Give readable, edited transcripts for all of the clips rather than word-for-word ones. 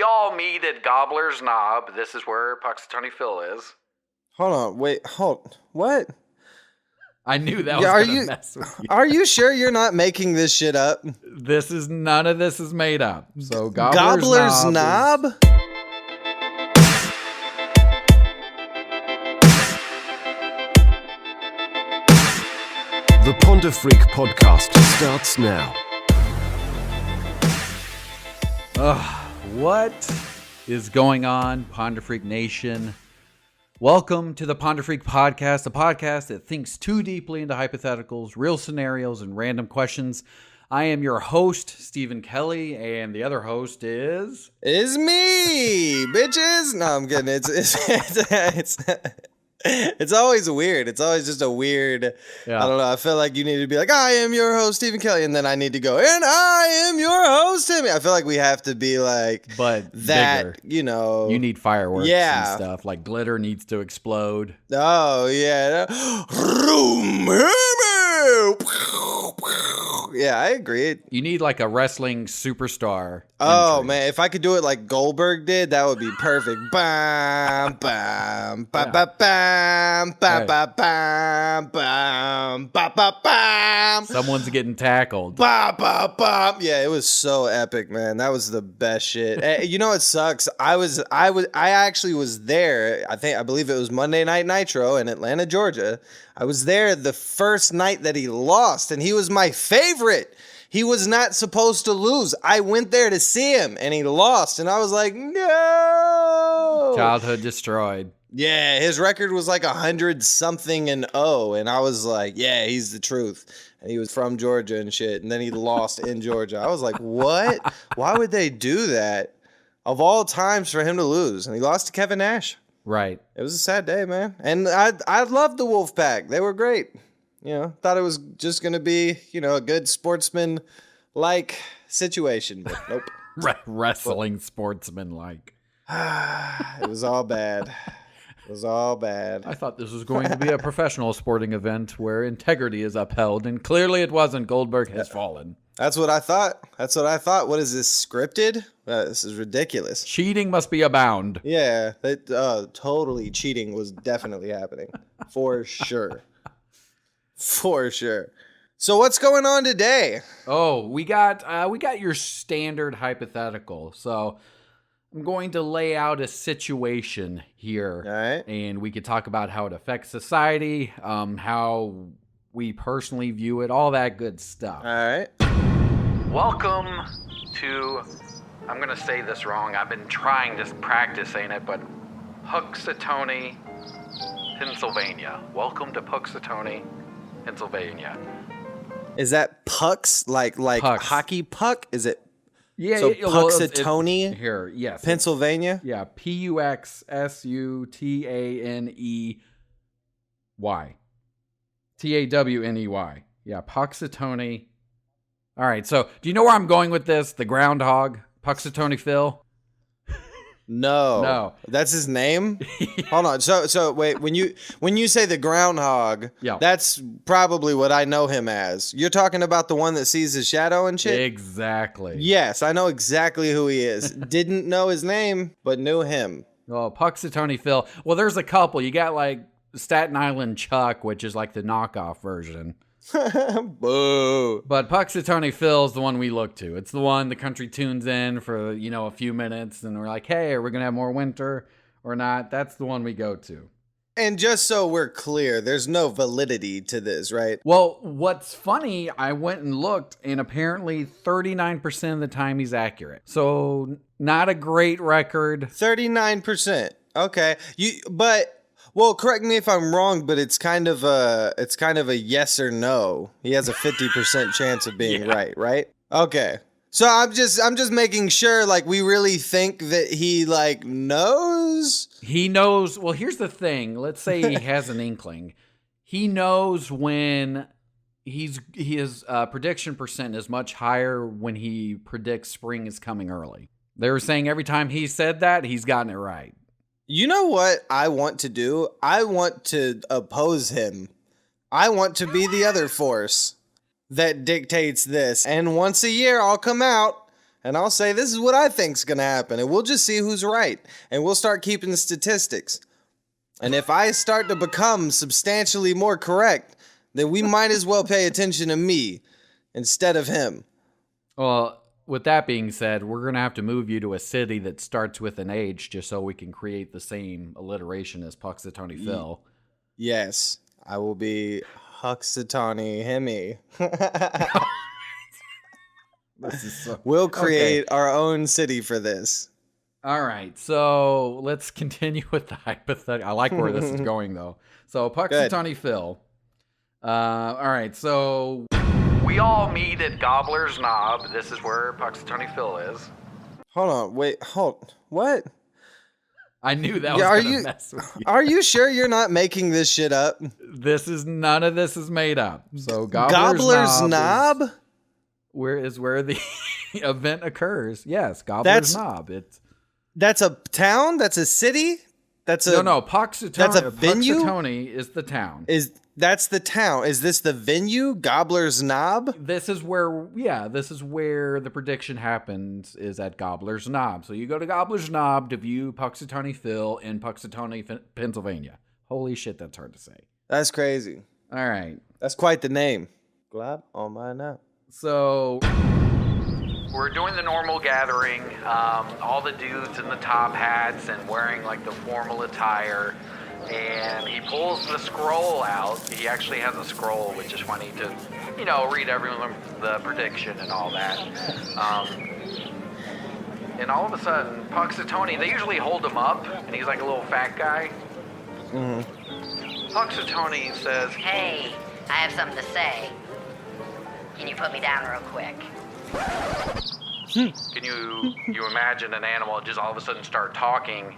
we all meet at Gobbler's Knob. This is where Punxsutawney Phil is. Hold on, what? I knew that was gonna mess with you. Are you sure you're not making this shit up? None of this is made up. So Gobbler's Knob? The Ponder Freak podcast starts now. What is going on, Ponder Freak Nation? Welcome to the Ponder Freak podcast, a podcast that thinks too deeply into hypotheticals, real scenarios, and random questions. I am your host, Stephen Kelley, and the other host is me, bitches. No, I'm kidding. It's always weird. It's always just a weird, Yeah. I don't know. I feel like you need to be like, I am your host, Stephen Kelley. And then I need to go, and I am your host, Hemi. I feel like we have to be like, but that, bigger. you know. You need fireworks Yeah. and stuff. Like glitter needs to explode. Oh, yeah. Yeah, I agree. You need like a wrestling superstar. Oh, entry. man. If I could do it like Goldberg did, that would be perfect. Bam, bam, ba, ba, bam, ba, ba, bam, bam, ba, ba, bam. Someone's getting tackled. Ba, ba, ba. Yeah, it was so epic, man. That was the best shit. You know what sucks? I actually was there. I believe it was Monday Night Nitro in Atlanta, Georgia. I was there the first night that he lost, and he was my favorite. He was not supposed to lose. I went there to see him, and he lost, and I was like, no. Childhood destroyed. Yeah, his record was like 100-something and and I was like, yeah, he's the truth. And he was from Georgia and shit, and then he lost in Georgia. I was like, what? Why would they do that? Of all times for him to lose, and he lost to Kevin Nash. Right. It was a sad day, man. And I loved the Wolfpack. They were great. You know, thought it was just going to be, a good sportsman-like situation, but nope. Wrestling sportsman-like. It was all bad. It was all bad. I thought this was going to be a professional sporting event where integrity is upheld, and clearly it wasn't. Goldberg has fallen. That's what I thought. What is this, scripted? This is ridiculous. Cheating must be abound. Yeah, totally cheating was definitely happening. For sure. For sure. So what's going on today? Oh, we got your standard hypothetical. So I'm going to lay out a situation here. All right. And we could talk about how it affects society, how we personally view it, all that good stuff. All right. Welcome to, I'm going to say this wrong. I've been trying to practice saying it, but Punxsutawney, Pennsylvania. Welcome to Punxsutawney, Pennsylvania. Is that pucks like Pucks. hockey puck? Is it? Yeah. So yeah, well, Punxsutawney, here, yes. Pennsylvania. Yeah, Puxsutawney. Tawney. Yeah, Punxsutawney. All right, so do you know where I'm going with this? The groundhog, Punxsutawney Phil? No. That's his name? Hold on. So wait, when you say the groundhog, Yeah. that's probably what I know him as. You're talking about the one that sees his shadow and shit? Exactly. Yes, I know exactly who he is. Didn't know his name, but knew him. Oh, Punxsutawney Phil. Well, there's a couple. You got like Staten Island Chuck, which is like the knockoff version. Boo. But Punxsutawney Phil is the one we look to. It's the one the country tunes in for, a few minutes, and we're like, hey, are we going to have more winter or not? That's the one we go to. And just so we're clear, there's no validity to this, right? Well, what's funny, I went and looked, and apparently 39% of the time he's accurate. So not a great record. 39%. Okay. Well, correct me if I'm wrong, but it's kind of a yes or no. He has a 50% chance of being right? Okay. So I'm just making sure, like, we really think that he, like, knows? He knows. Well, here's the thing. Let's say he has an inkling. He knows when his prediction percent is much higher when he predicts spring is coming early. They were saying every time he said that, he's gotten it right. You know what I want to do? I want to oppose him. I want to be the other force that dictates this. And once a year, I'll come out and I'll say this is what I think's gonna happen, and we'll just see who's right, and we'll start keeping statistics. And if I start to become substantially more correct, then we might as well pay attention to me instead of him. Well, with that being said, we're going to have to move you to a city that starts with an H just so we can create the same alliteration as Punxsutawney Phil. Yes, I will be Punxsutawney Hemi. We'll create our own city for this. All right, so let's continue with the hypothetical. I like where this is going, though. So, Punxsutawney Phil. All right, so we all meet at Gobbler's Knob. This is where Punxsutawney Phil is. Hold on, what? I knew that was going to mess with you. Are you sure you're not making this shit up? None of this is made up. So, Gobbler's Knob? Where the event occurs. Yes, Gobbler's Knob. That's a town? That's a city? No, Punxsutawney. That's a venue? Punxsutawney is the town. That's the town. Is this the venue? Gobbler's Knob? This is where the prediction happens, is at Gobbler's Knob. So you go to Gobbler's Knob to view Punxsutawney Phil in Punxsutawney, Pennsylvania. Holy shit, that's hard to say. That's crazy. All right. That's quite the name. Glob on my knob. So we're doing the normal gathering. All the dudes in the top hats and wearing like the formal attire. And he pulls the scroll out. He actually has a scroll, which is funny to, read everyone the prediction and all that. And all of a sudden, Punxsutawney, they usually hold him up, and he's like a little fat guy. Mm-hmm. Punxsutawney says, "Hey, I have something to say. Can you put me down real quick?" Can you imagine an animal just all of a sudden start talking?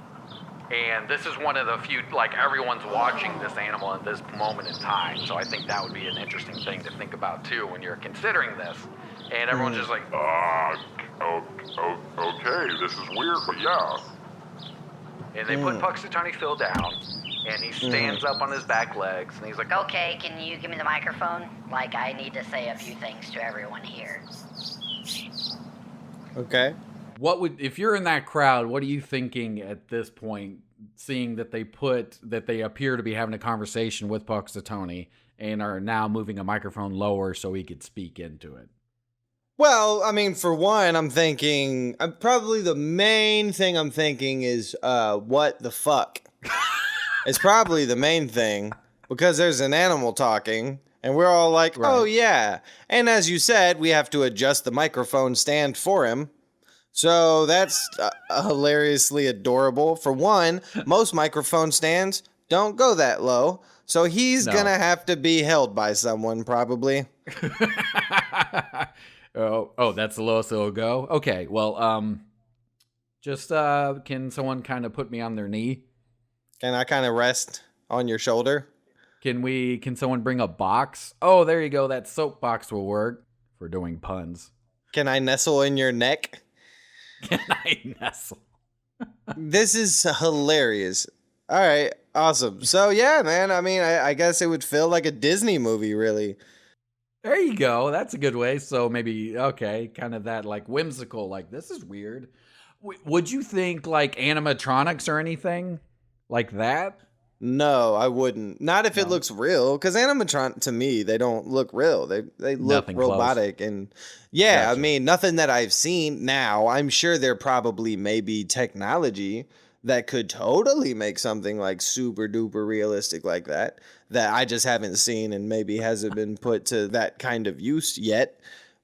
And this is one of the few, like, everyone's watching this animal at this moment in time. So I think that would be an interesting thing to think about, too, when you're considering this. And everyone's just like, okay, this is weird, but yeah. And they put Punxsutawney Phil down, and he stands up on his back legs, and he's like, "Okay, can you give me the microphone? Like, I need to say a few things to everyone here." Okay. if you're in that crowd, what are you thinking at this point, seeing that they appear to be having a conversation with Punxsutawney and are now moving a microphone lower so he could speak into it? Well, I mean, for one, I'm thinking, probably the main thing I'm thinking is, what the fuck? It's probably the main thing, because there's an animal talking, and we're all like, right. Oh, yeah. And as you said, we have to adjust the microphone stand for him. So that's hilariously adorable. For one, most microphone stands don't go that low, so he's going to have to be held by someone, probably. Oh, that's the lowest it'll go? Okay, well, can someone kind of put me on their knee? Can I kind of rest on your shoulder? Can someone bring a box? Oh, there you go. That soapbox will work for doing puns. Can I nestle in your neck? Can I nestle? This is hilarious. All right, awesome. So, yeah, man, I mean, I guess it would feel like a Disney movie, really. There you go. That's a good way. So maybe, okay, kind of that like whimsical, like this is weird. Would you think like animatronics or anything like that? No, I wouldn't. Not if it looks real, because animatronic to me, they don't look real. They look Nothing robotic, close. And yeah, gotcha. I mean, nothing that I've seen. Now, I'm sure there probably may be technology that could totally make something like super duper realistic like that I just haven't seen and maybe hasn't been put to that kind of use yet.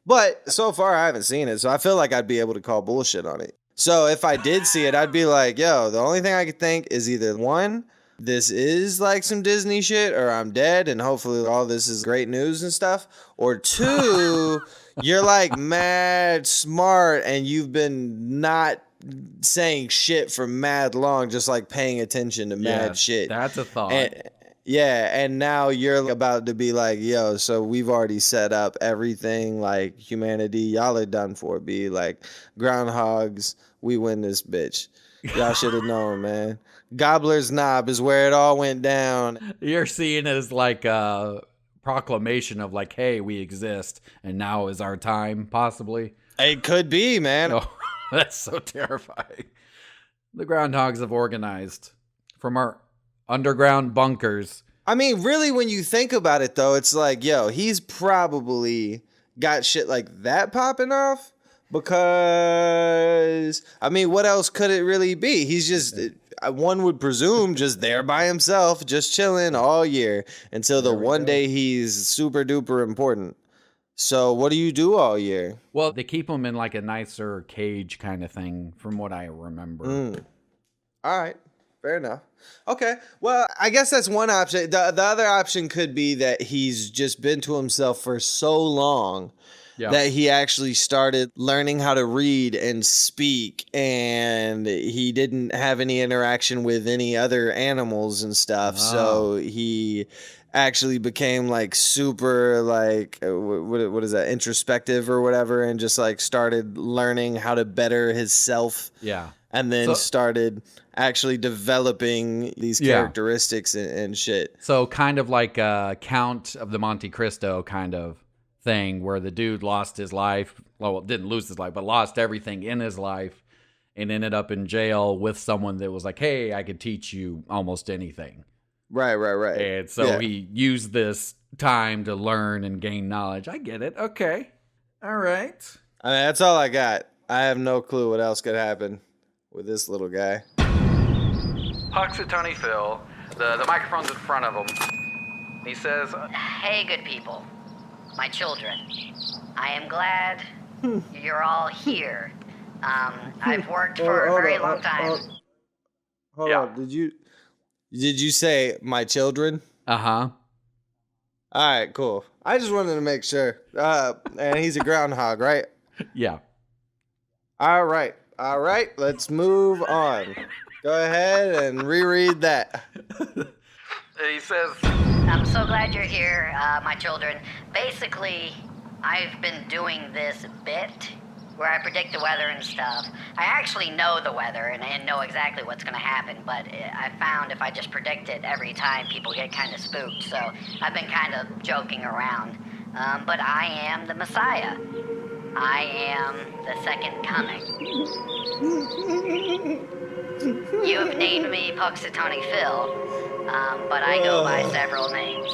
But so far, I haven't seen it, so I feel like I'd be able to call bullshit on it. So if I did see it, I'd be like, yo, the only thing I could think is either one, this is like some Disney shit, or I'm dead, and hopefully all this is great news and stuff. Or two, you're like mad smart, and you've been not saying shit for mad long, just like paying attention to mad shit. That's a thought. And now you're about to be like, yo, so we've already set up everything, like humanity, y'all are done for. Be like groundhogs, we win this bitch. Y'all should have known, man. Gobbler's Knob is where it all went down. You're seeing it as like a proclamation of like, hey, we exist, and now is our time, possibly. It could be, man. Oh, that's so terrifying. The groundhogs have organized from our underground bunkers. I mean, really, when you think about it, though, it's like, yo, he's probably got shit like that popping off because, I mean, what else could it really be? He's just, one would presume, just there by himself, just chilling all year until the one day he's super duper important. So what do you do all year? Well, they keep them in like a nicer cage kind of thing, from what I remember. All right. Fair enough. Okay. Well, I guess that's one option. The other option could be that he's just been to himself for so long that he actually started learning how to read and speak, and he didn't have any interaction with any other animals and stuff. So he actually became like super like what is that, introspective or whatever, and just like started learning how to better his self. Yeah. And then started actually developing these characteristics and shit. So kind of like a Count of the Monte Cristo kind of thing, where the dude lost his life. Well, didn't lose his life, but lost everything in his life and ended up in jail with someone that was like, hey, I could teach you almost anything. Right. And so he used this time to learn and gain knowledge. I get it. Okay. All right. I mean, that's all I got. I have no clue what else could happen with this little guy. Punxsutawney Phil, the microphone's in front of him. He says, Hey, good people, my children. I am glad you're all here. I've worked for a very long time. Hold on. Did you say my children? uh-huh. All right, cool. I just wanted to make sure. And he's a groundhog, right? Yeah. All right. Let's move on. Go ahead and reread that. He says, I'm so glad you're here, my children. Basically, I've been doing this bit where I predict the weather and stuff. I actually know the weather and know exactly what's going to happen, but I found if I just predict it every time, people get kind of spooked. So I've been kind of joking around. But I am the Messiah. I am the second coming. You have named me Punxsutawney Phil, but I go by several names.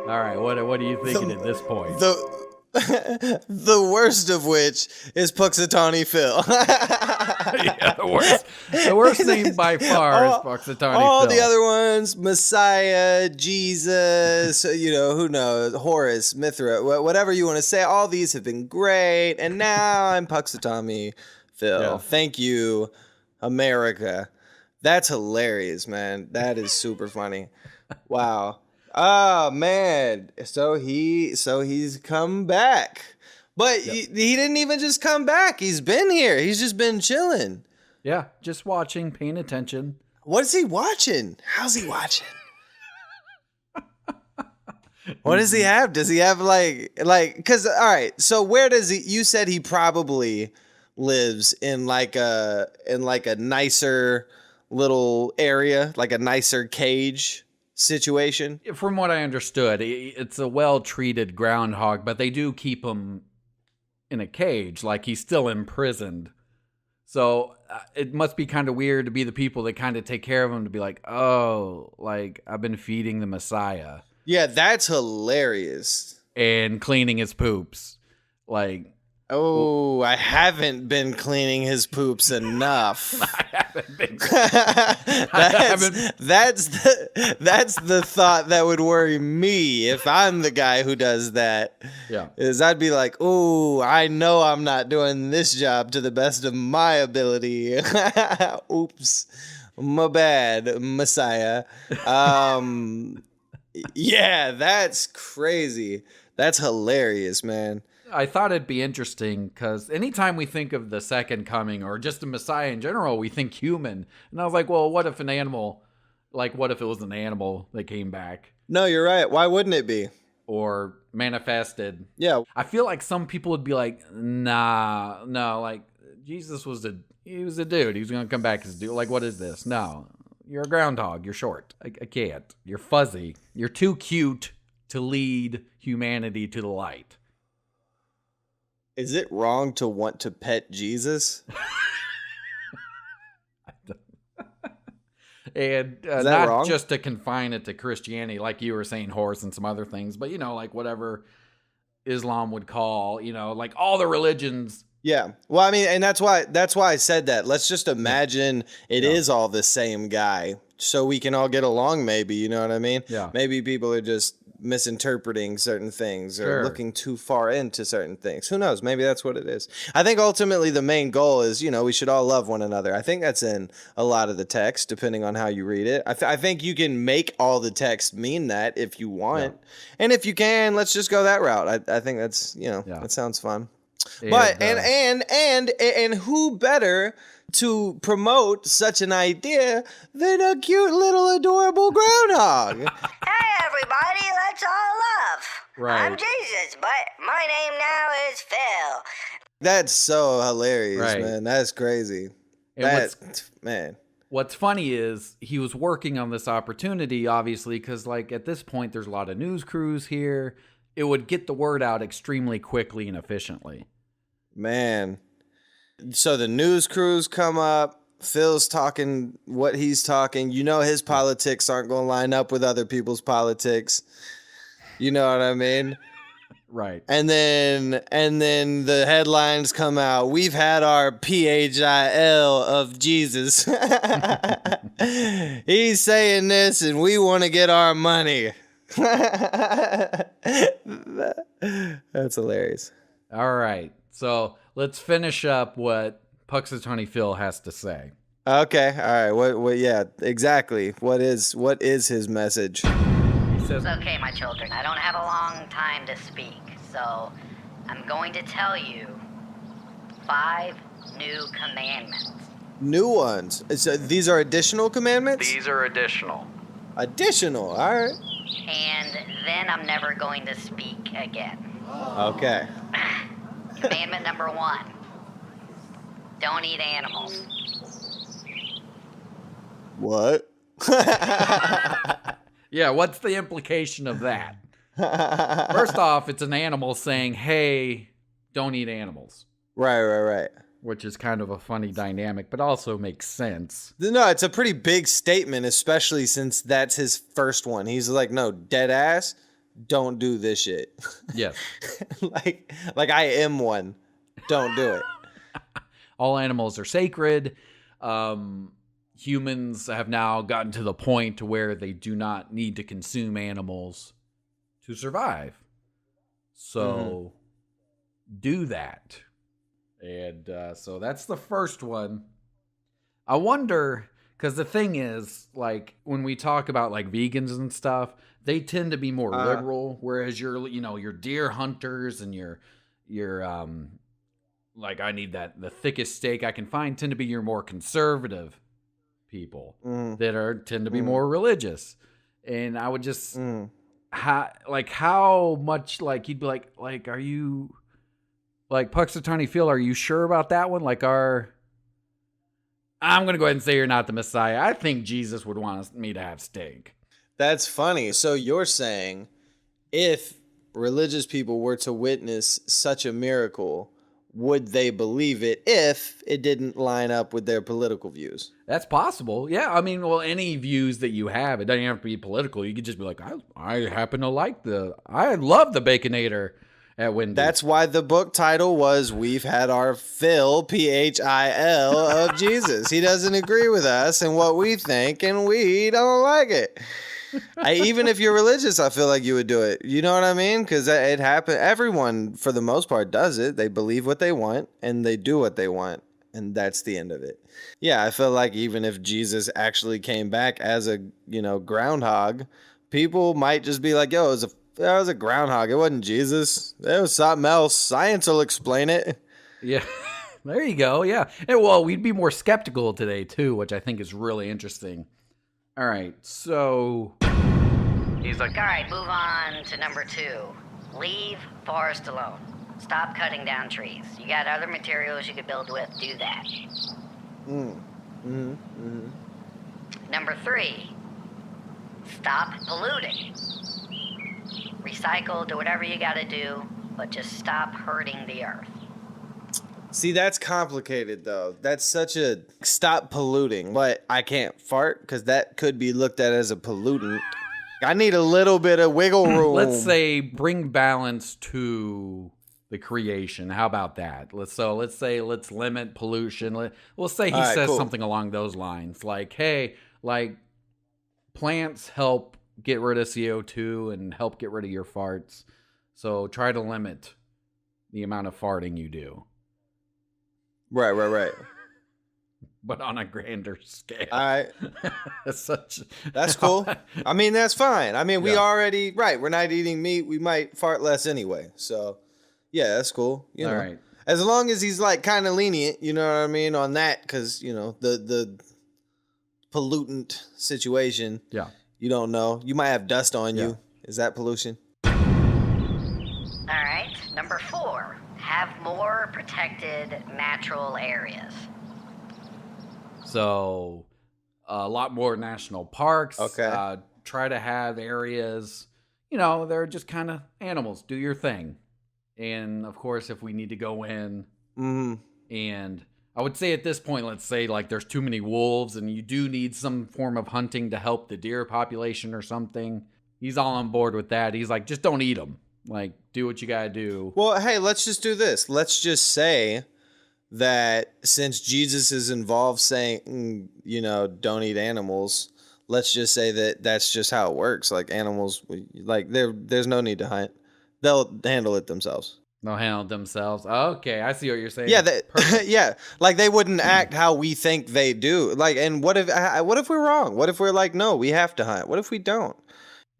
all right, what are you thinking at this point? The worst of which is Punxsutawney Phil. Yeah, the worst name by far is Punxsutawney Phil. All the other ones, Messiah, Jesus, who knows, Horus, Mithra, whatever you want to say, all these have been great. And now I'm Punxsutawney Phil. Yeah. Thank you, America. That's hilarious, man. That is super funny. Wow. Oh man, so he's come back, but he didn't even just come back. He's been here. He's just been chilling. Yeah, just watching, paying attention. What is he watching? How's he watching? What does he have? Does he have like? Because all right, so where does he? You said he probably lives in like a nicer little area, like a nicer cage situation. From what I understood, it's a well-treated groundhog, but they do keep him in a cage, like he's still imprisoned. So it must be kind of weird to be the people that kind of take care of him, to be like, oh, like I've been feeding the Messiah. Yeah, that's hilarious. And cleaning his poops. Like, oh, I haven't been cleaning his poops enough. I haven't been. That's the thought that would worry me if I'm the guy who does that. Yeah. Is I'd be like, oh, I know I'm not doing this job to the best of my ability. Oops. My bad, Messiah. Yeah, that's crazy. That's hilarious, man. I thought it'd be interesting because anytime we think of the second coming or just the Messiah in general, we think human. And I was like, well, what if an animal, like what if it was an animal that came back? No, you're right. Why wouldn't it be? Or manifested. Yeah. I feel like some people would be like, nah, no, like Jesus was he was a dude. He was going to come back as a dude. Like, what is this? No, you're a groundhog. You're short. I can't. You're fuzzy. You're too cute to lead humanity to the light. Is it wrong to want to pet Jesus? And that not wrong? just to confine it to Christianity, like you were saying, horse and some other things, but, like whatever Islam would call, like all the religions. Yeah. Well, I mean, and that's why I said that. Let's just imagine it is all the same guy so we can all get along maybe, you know what I mean? Yeah. Maybe people are just misinterpreting certain things or looking too far into certain things. Who knows? Maybe that's what it is. I think ultimately the main goal is, we should all love one another. I think that's in a lot of the text, depending on how you read it. I think you can make all the text mean that if you want. Yeah. And if you can, let's just go that route. I think that's, that sounds fun. But and who better to promote such an idea than a cute little adorable groundhog? Hey everybody, let's all laugh. Right. I'm Jesus, but my name now is Phil. That's so hilarious, right. Man. That's crazy. Man. What's funny is he was working on this opportunity, obviously, because like at this point there's a lot of news crews here. It would get the word out extremely quickly and efficiently. Man. So the news crews come up. Phil's talking what he's talking. His politics aren't going to line up with other people's politics. You know what I mean? Right. And then the headlines come out. We've had our PHIL of Jesus. He's saying this and we want to get our money. That's hilarious. All right. So let's finish up what Punxsutawney Phil has to say. Okay. All right. What? Yeah. Exactly. What is his message? He says, Okay, my children, I don't have a long time to speak, so I'm going to tell you 5 new commandments. New ones. So these are additional commandments? These are additional. Additional. All right. And then I'm never going to speak again. Okay. Commandment number 1. Don't eat animals. What? Yeah, what's the implication of that? First off, it's an animal saying, hey, don't eat animals. Right. Which is kind of a funny dynamic, but also makes sense. No, it's a pretty big statement, especially since that's his first one. He's like, no, dead ass, don't do this shit. Yes. like I am one. Don't do it. All animals are sacred. Humans have now gotten to the point to where they do not need to consume animals to survive. So do that. And so that's the first one. I wonder, because the thing is, like, when we talk about like vegans and stuff, they tend to be more liberal, whereas your deer hunters and your like, I need the thickest steak I can find, tend to be your more conservative people that tend to be more religious. And I would just how much, like, you'd be like, are you, like, Punxsutawney Phil, are you sure about that one? Like, I'm going to go ahead and say you're not the Messiah. I think Jesus would want me to have steak. That's funny. So you're saying if religious people were to witness such a miracle, would they believe it if it didn't line up with their political views? That's possible. Yeah. I mean, well, any views that you have, it doesn't have to be political. You could just be like, I happen to I love the Baconator at Wendy's. That's why the book title was We've Had Our Phil, PHIL, of Jesus. He doesn't agree with us and what we think, and we don't like it. Even if you're religious, I feel like you would do it. You know what I mean? Because it happened. Everyone, for the most part, does it. They believe what they want, and they do what they want, and that's the end of it. Yeah, I feel like even if Jesus actually came back as a groundhog, people might just be like, yo, it was a groundhog. It wasn't Jesus. It was something else. Science will explain it. Yeah. There you go. Yeah. And, well, we'd be more skeptical today, too, which I think is really interesting. All right. So he's like, all right, move on to number 2. Leave forest alone. Stop cutting down trees. You got other materials you could build with. Do that. Number 3. Stop polluting. Recycle, do whatever you got to do, but just stop hurting the earth. See, that's complicated, though. That's such a stop polluting, but I can't fart because that could be looked at as a pollutant. I need a little bit of wiggle room. Let's say bring balance to the creation. How about that? Let's limit pollution. We'll say he says something along those lines, like, hey, like plants help get rid of CO2 and help get rid of your farts. So try to limit the amount of farting you do. Right. But on a grander scale. All right. That's cool. I mean, that's fine. I mean, we're not eating meat. We might fart less anyway. So, yeah, that's cool. You know, all right. As long as he's like kind of lenient, you know what I mean, on that, because, you know, the pollutant situation. Yeah. You don't know. You might have dust on you. Is that pollution? All right, number 4. Have more protected natural areas. So, a lot more national parks. Okay. Try to have areas, you know, they're just kind of animals. Do your thing. And, of course, if we need to go in, and I would say at this point, let's say, like, there's too many wolves and you do need some form of hunting to help the deer population or something. He's all on board with that. He's like, just don't eat them. Like, do what you got to do. Well, hey, let's just do this. Let's just say that since Jesus is involved saying, you know, don't eat animals, let's just say that that's just how it works. Like animals, like there's no need to hunt. They'll handle it themselves. They'll handle it themselves. Okay, I see what you're saying. Yeah, yeah. Like they wouldn't act how we think they do. Like, and what if we're wrong? What if we're like, no, we have to hunt? What if we don't?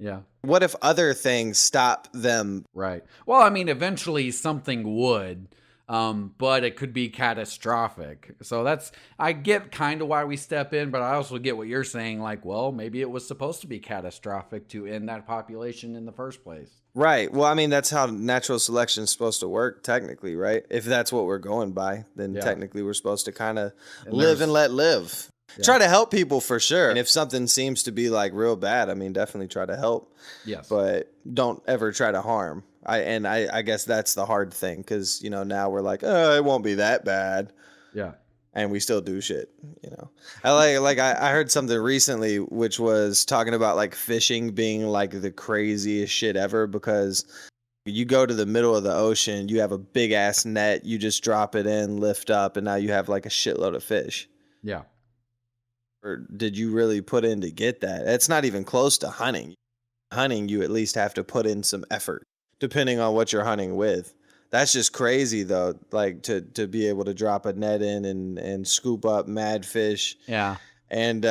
Yeah. What if other things stop them? Right. Well, I mean, eventually something would, but it could be catastrophic. So I get kind of why we step in, but I also get what you're saying. Like, well, maybe it was supposed to be catastrophic to end that population in the first place. Right. Well, I mean, that's how natural selection is supposed to work, technically, right? If that's what we're going by, then technically we're supposed to kind of live and let live. Yeah. Try to help people for sure. And if something seems to be like real bad, I mean, definitely try to help. Yes. But don't ever try to harm. I guess that's the hard thing because, you know, now we're like, oh, it won't be that bad. Yeah. And we still do shit, you know. I heard something recently which was talking about like fishing being like the craziest shit ever because you go to the middle of the ocean, you have a big ass net, you just drop it in, lift up, and now you have like a shitload of fish. Yeah. Or did you really put in to get that? It's not even close to hunting. Hunting, you at least have to put in some effort, depending on what you're hunting with. That's just crazy, though, like to be able to drop a net in and scoop up mad fish. Yeah. And,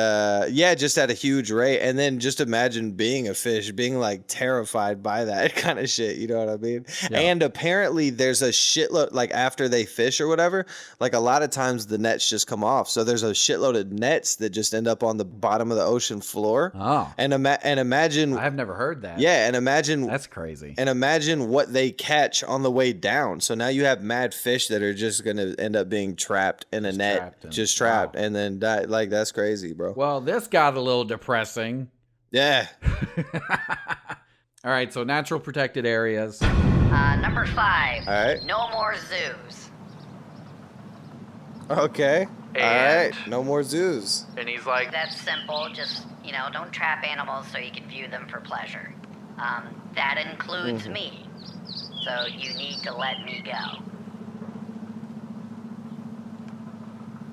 just at a huge rate. And then just imagine being a fish, being like terrified by that kind of shit. You know what I mean? Yeah. And apparently there's a shitload, like after they fish or whatever, like a lot of times the nets just come off. So there's a shitload of nets that just end up on the bottom of the ocean floor. Oh. And imagine. I've never heard that. Yeah. And imagine. That's crazy. And imagine what they catch on the way down. So now you have mad fish that are just going to end up being trapped in a net, just trapped and then die. Like, that's crazy. Bro. Well, this got a little depressing. Yeah. All right, so natural protected areas. Number 5. All right. No more zoos. Okay. All right. No more zoos. And he's like, that's simple. Just, you know, don't trap animals so you can view them for pleasure. That includes me. So you need to let me go.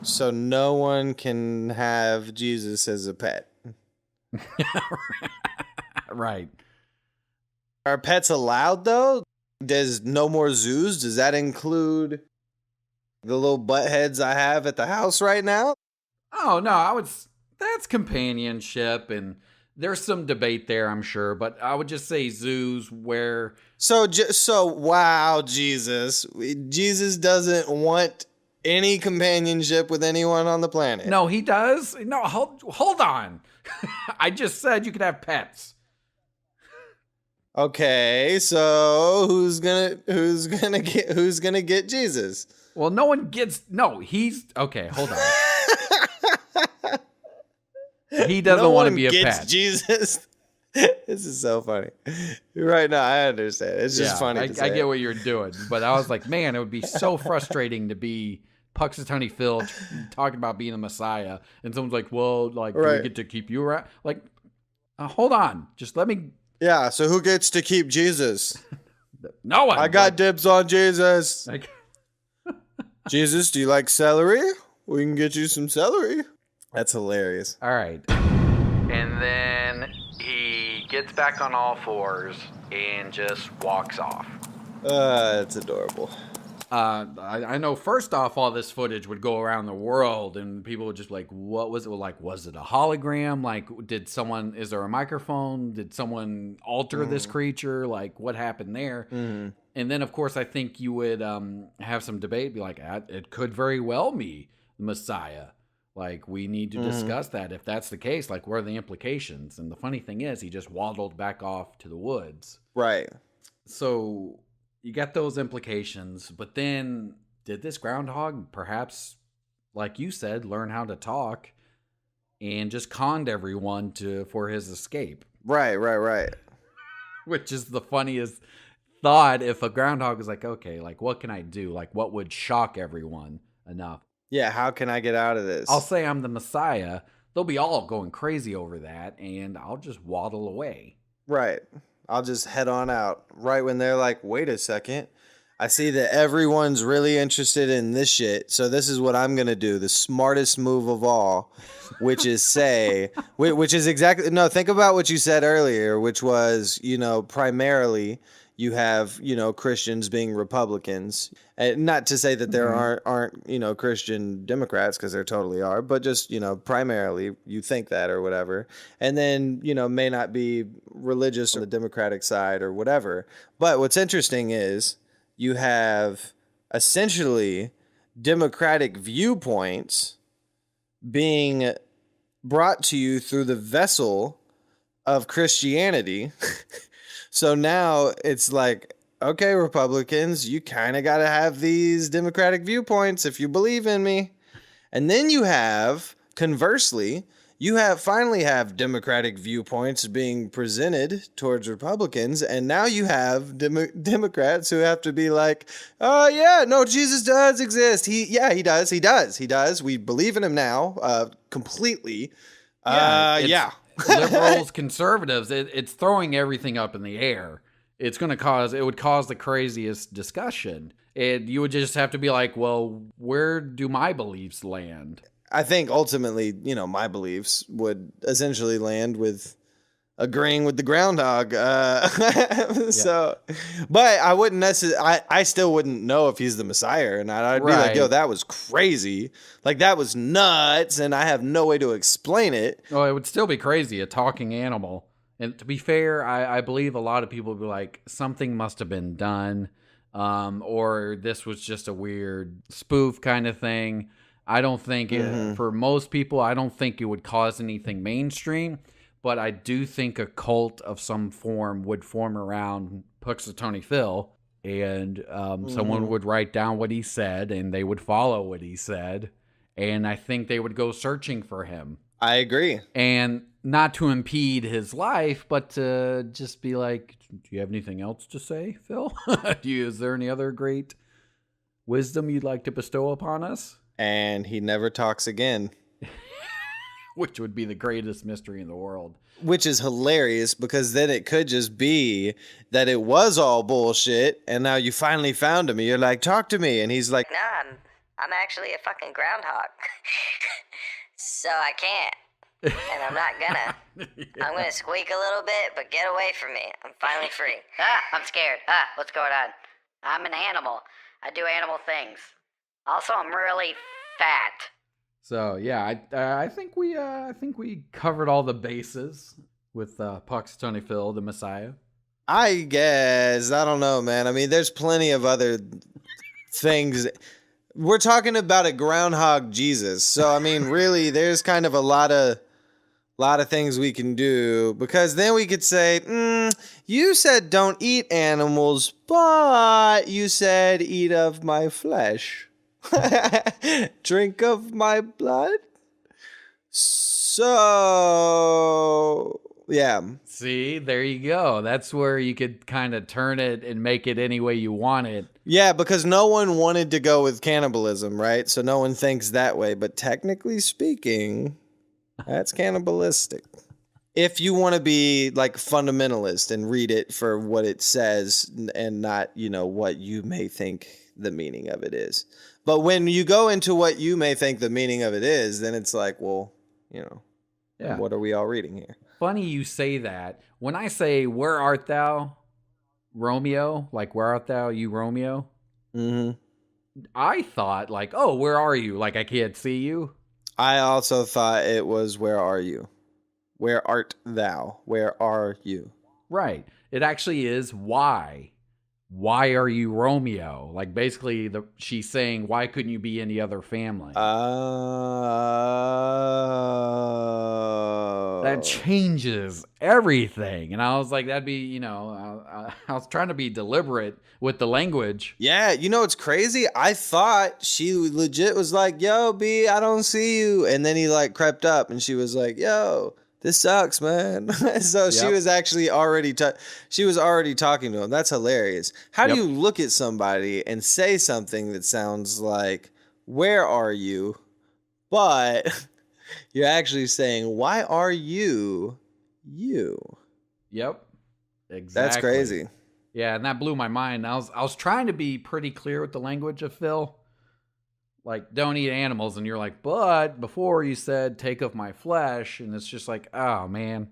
So no one can have Jesus as a pet. Right. Are pets allowed, though? Does no more zoos? Does that include the little butt heads I have at the house right now? Oh, no, that's companionship, and there's some debate there, I'm sure, but I would just say zoos where... So wow, Jesus doesn't want any companionship with anyone on the planet. No, he does. No, hold on. I just said you could have pets. Okay, so who's gonna get Jesus? Well, no one gets. No, he's okay. Hold on. He doesn't want to be a pet. Jesus. This is so funny. Right now, I understand. It's just funny. I get what you're doing, but I was like, man, it would be so frustrating to be Punxsutawney Phil talking about being the Messiah, and someone's like, well, like, do we get to keep you around? Like, hold on, just let me. Yeah. So who gets to keep Jesus? No one. I got dibs on Jesus. Jesus, do you like celery? We can get you some celery. That's hilarious. All right. And then he gets back on all fours and just walks off. It's adorable. I know first off, all this footage would go around the world and people would just be like, what was it? Like, was it a hologram? Like, is there a microphone? Did someone alter this creature? Like, what happened there? Mm-hmm. And then, of course, I think you would have some debate, be like, it could very well be the Messiah. Like, we need to discuss that. If that's the case, like, what are the implications? And the funny thing is, he just waddled back off to the woods. Right. So you got those implications, but then did this groundhog perhaps, like you said, learn how to talk and just conned everyone for his escape? Right. Which is the funniest thought. If a groundhog is like, okay, like, what can I do? Like, what would shock everyone enough? Yeah, how can I get out of this? I'll say I'm the Messiah. They'll be all going crazy over that, and I'll just waddle away. Right. I'll just head on out. Right when they're like, wait a second. I see that everyone's really interested in this shit, so this is what I'm going to do. The smartest move of all, which is think about what you said earlier, which was, primarily you have, Christians being Republicans. And not to say that there aren't Christian Democrats, because there totally are, but just, primarily you think that or whatever. And then, may not be religious on the Democratic side or whatever. But what's interesting is you have essentially Democratic viewpoints being brought to you through the vessel of Christianity. So now it's like, okay, Republicans, you kind of got to have these Democratic viewpoints if you believe in me. And then you have, conversely, finally have Democratic viewpoints being presented towards Republicans. And now you have Democrats who have to be like, oh, yeah, no, Jesus does exist. He does. We believe in him now completely. Liberals, conservatives, it's throwing everything up in the air. It would cause the craziest discussion. You would just have to be like, well, where do my beliefs land? I think ultimately, my beliefs would essentially land with agreeing with the groundhog. So, but I wouldn't necessarily, I still wouldn't know if he's the Messiah or not. I'd be like, yo, that was crazy. Like, that was nuts. And I have no way to explain it. Oh, it would still be crazy, a talking animal. And to be fair, I believe a lot of people would be like, something must have been done. Or this was just a weird spoof kind of thing. I don't think for most people, I don't think it would cause anything mainstream. But I do think a cult of some form would form around Punxsutawney Phil, and someone would write down what he said, and they would follow what he said, and I think they would go searching for him. I agree. And not to impede his life, but to just be like, do you have anything else to say, Phil? Is there any other great wisdom you'd like to bestow upon us? And he never talks again. Which would be the greatest mystery in the world. Which is hilarious, because then it could just be that it was all bullshit, and now you finally found him, and you're like, talk to me, and he's like, No, I'm actually a fucking groundhog. So I can't. And I'm not gonna. I'm gonna squeak a little bit, but get away from me. I'm finally free. I'm scared. What's going on? I'm an animal. I do animal things. Also, I'm really fat. So yeah, I think we covered all the bases with Punxsutawney Phil, the Messiah. I guess. I don't know, man. I mean, there's plenty of other things. We're talking about a groundhog Jesus. So I mean, really, there's kind of a lot of things we can do, because then we could say, you said don't eat animals, but you said eat of my flesh. Drink of my blood. So Yeah. See, there you go. That's where you could kind of turn it and make it any way you want it. Yeah, because no one wanted to go with cannibalism, right? So no one thinks that way. But technically speaking, that's cannibalistic. If you want to be like fundamentalist and read it for what it says and not, what you may think the meaning of it is. But when you go into what you may think the meaning of it is, then it's like, well, Yeah. what are we all reading here? Funny you say that. When I say, where art thou, Romeo? Like, where art thou, you Romeo? Mm-hmm. I thought, like, oh, where are you? Like, I can't see you. I also thought it was, where are you? Where art thou? Where are you? Right. It actually is, why? Why are you Romeo? Like, basically, she's saying, why couldn't you be any other family? That changes everything. And I was like, that'd be, I was trying to be deliberate with the language. Yeah, it's crazy. I thought she legit was like, yo, B, I don't see you. And then he like crept up and she was like, yo, this sucks, man. So she was actually already talking to him. That's hilarious. How do you look at somebody and say something that sounds like, where are you? But you're actually saying, why are you you? Yep. Exactly. That's crazy. Yeah, and that blew my mind. I was trying to be pretty clear with the language of Phil. Like, don't eat animals. And you're like, but before you said, take of my flesh. And it's just like, oh, man.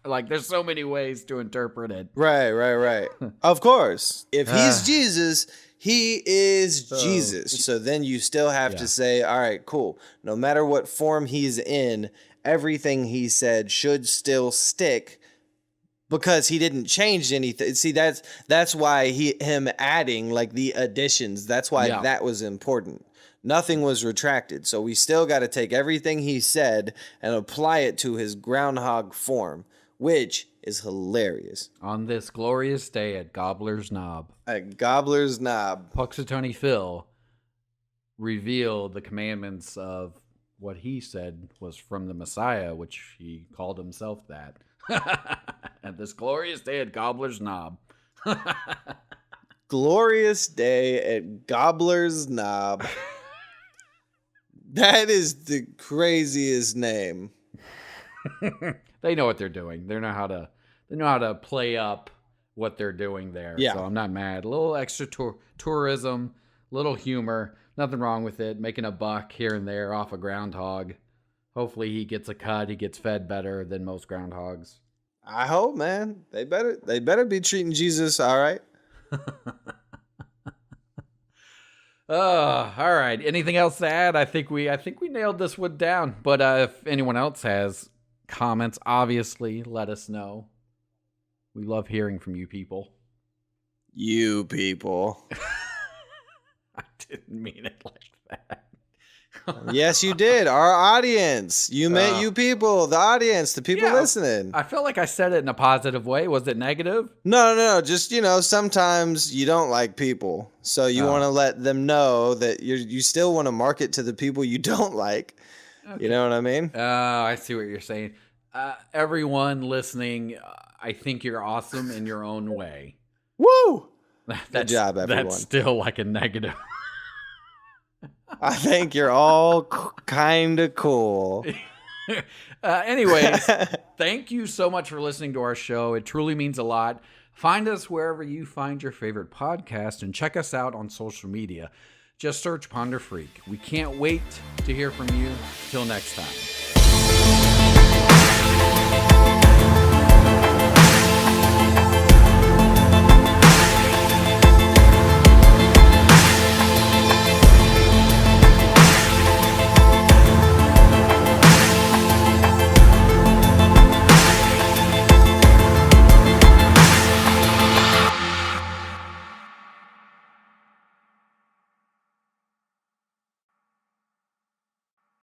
Like, there's so many ways to interpret it. Right. Of course. If he's Jesus, he is Jesus. So then you still have to say, all right, cool. No matter what form he's in, everything he said should still stick. Because he didn't change anything. See, that's why him adding like the additions. That's why that was important. Nothing was retracted. So we still got to take everything he said and apply it to his groundhog form, which is hilarious. On this glorious day at Gobbler's Knob. At Gobbler's Knob. Punxsutawney Phil revealed the commandments of what he said was from the Messiah, which he called himself that. At this glorious day at Gobbler's Knob. Glorious day at Gobbler's Knob. That is the craziest name. They know what they're doing. They know how to play up what they're doing there. Yeah. So I'm not mad. A little extra tourism, little humor. Nothing wrong with it. Making a buck here and there off a groundhog. Hopefully he gets a cut. He gets fed better than most groundhogs. I hope, man. They better be treating Jesus all right. All right. Anything else to add? I think we nailed this one down. But if anyone else has comments, obviously let us know. We love hearing from you people. You people. I didn't mean it like that. Yes, you did. Our audience. You meant you people, the audience, the people listening. I felt like I said it in a positive way. Was it negative? No. Just, sometimes you don't like people. So you want to let them know that you still want to market to the people you don't like. Okay. You know what I mean? I see what you're saying. Everyone listening, I think you're awesome in your own way. Woo! Good job, everyone. That's still like a negative. I think you're all kind of cool. Anyways, thank you so much for listening to our show. It truly means a lot. Find us wherever you find your favorite podcast and check us out on social media. Just search Ponder Freak. We can't wait to hear from you. Till next time.